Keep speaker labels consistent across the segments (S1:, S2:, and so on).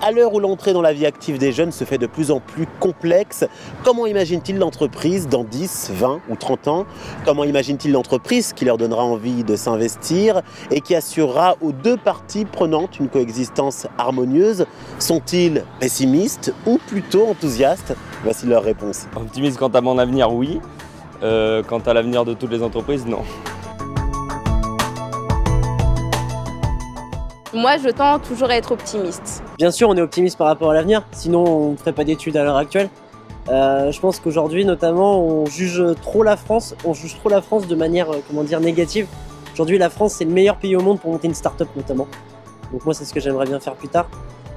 S1: À l'heure où l'entrée dans la vie active des jeunes se fait de plus en plus complexe, comment imaginent-ils l'entreprise dans 10, 20 ou 30 ans? Comment imaginent-ils l'entreprise qui leur donnera envie de s'investir et qui assurera aux deux parties prenantes une coexistence harmonieuse? Sont-ils pessimistes ou plutôt enthousiastes? Voici leur réponse.
S2: Optimiste quant à mon avenir, oui. Quant à l'avenir de toutes les entreprises, non.
S3: Moi, je tends toujours à être optimiste.
S4: Bien sûr, on est optimiste par rapport à l'avenir, sinon on ne ferait pas d'études à l'heure actuelle. Je pense qu'aujourd'hui, notamment, on juge trop la France de manière, négative. Aujourd'hui, la France, c'est le meilleur pays au monde pour monter une start-up, notamment. Donc moi, c'est ce que j'aimerais bien faire plus tard.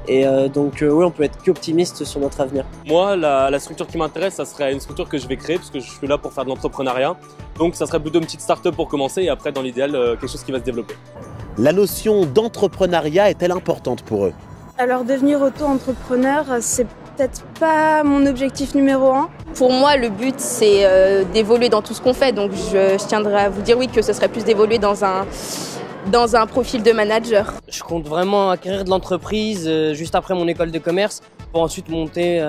S4: Et oui, on peut être qu'optimiste sur notre avenir.
S5: Moi, la structure qui m'intéresse, ça serait une structure que je vais créer, parce que je suis là pour faire de l'entrepreneuriat. Donc ça serait plutôt une petite start-up pour commencer, et après, dans l'idéal, quelque chose qui va se développer.
S1: La notion d'entrepreneuriat est-elle importante pour eux?
S6: Alors devenir auto-entrepreneur, c'est peut-être pas mon objectif numéro 1.
S3: Pour moi, le but, c'est d'évoluer dans tout ce qu'on fait. Donc je tiendrai à vous dire oui que ce serait plus d'évoluer dans un profil de manager.
S4: Je compte vraiment acquérir de l'entreprise juste après mon école de commerce pour ensuite monter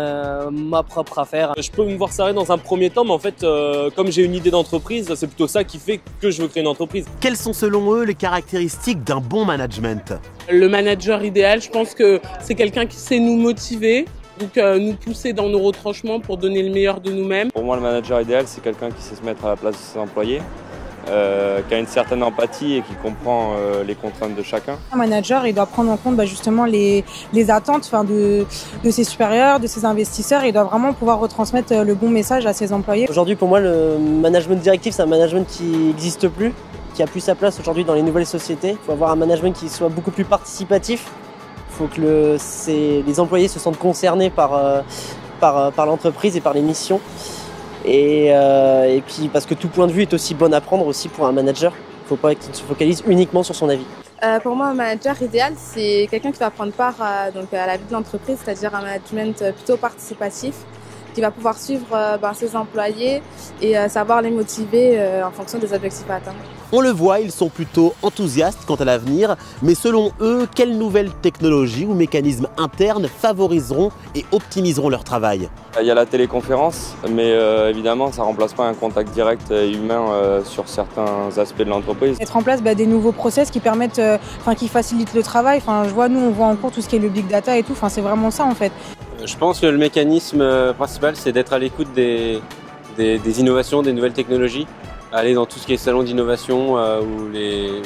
S4: ma propre affaire.
S5: Je peux me voir ça dans un premier temps, mais en fait, comme j'ai une idée d'entreprise, c'est plutôt ça qui fait que je veux créer une entreprise.
S1: Quelles sont selon eux les caractéristiques d'un bon management?
S7: Le manager idéal, je pense que c'est quelqu'un qui sait nous motiver, donc nous pousser dans nos retranchements pour donner le meilleur de nous-mêmes.
S2: Pour moi, le manager idéal, c'est quelqu'un qui sait se mettre à la place de ses employés, qui a une certaine empathie et qui comprend les contraintes de chacun.
S8: Un manager, il doit prendre en compte justement les attentes de ses supérieurs, de ses investisseurs, et il doit vraiment pouvoir retransmettre le bon message à ses employés.
S4: Aujourd'hui, pour moi, le management directif, c'est un management qui n'existe plus, qui a plus sa place aujourd'hui dans les nouvelles sociétés. Il faut avoir un management qui soit beaucoup plus participatif. Il faut que les employés se sentent concernés par l'entreprise et par les missions. Et puis parce que tout point de vue est aussi bon à prendre aussi pour un manager. Il ne faut pas qu'il se focalise uniquement sur son avis.
S6: Pour moi, un manager idéal, c'est quelqu'un qui va prendre part à la vie de l'entreprise, c'est-à-dire un management plutôt participatif, qui va pouvoir suivre ses employés et savoir les motiver en fonction des objectifs à atteindre.
S1: On le voit, ils sont plutôt enthousiastes quant à l'avenir, mais selon eux, quelles nouvelles technologies ou mécanismes internes favoriseront et optimiseront leur travail?
S2: Il y a la téléconférence, mais évidemment, ça ne remplace pas un contact direct et humain sur certains aspects de l'entreprise.
S8: Mettre en place des nouveaux process qui permettent, qui facilitent le travail. Nous, on voit en cours tout ce qui est le big data et tout. C'est vraiment ça en fait.
S9: Je pense que le mécanisme principal, c'est d'être à l'écoute des innovations, des nouvelles technologies. Aller dans tout ce qui est salon d'innovation où les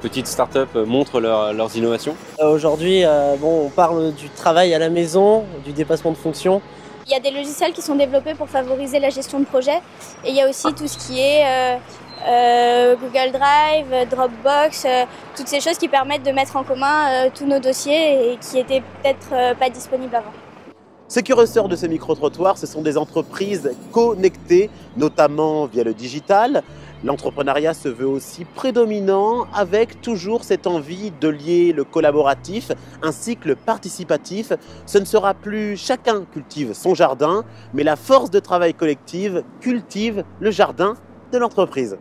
S9: petites startups montrent leurs innovations.
S4: Aujourd'hui, on parle du travail à la maison, du dépassement de fonction.
S10: Il y a des logiciels qui sont développés pour favoriser la gestion de projet. Et il y a aussi tout ce qui est Google Drive, Dropbox, toutes ces choses qui permettent de mettre en commun tous nos dossiers et qui étaient peut-être pas disponibles avant.
S1: Ce qui ressort de ce micro-trottoir, ce sont des entreprises connectées, notamment via le digital. L'entrepreneuriat se veut aussi prédominant, avec toujours cette envie de lier le collaboratif ainsi que le participatif. Ce ne sera plus chacun cultive son jardin, mais la force de travail collective cultive le jardin de l'entreprise.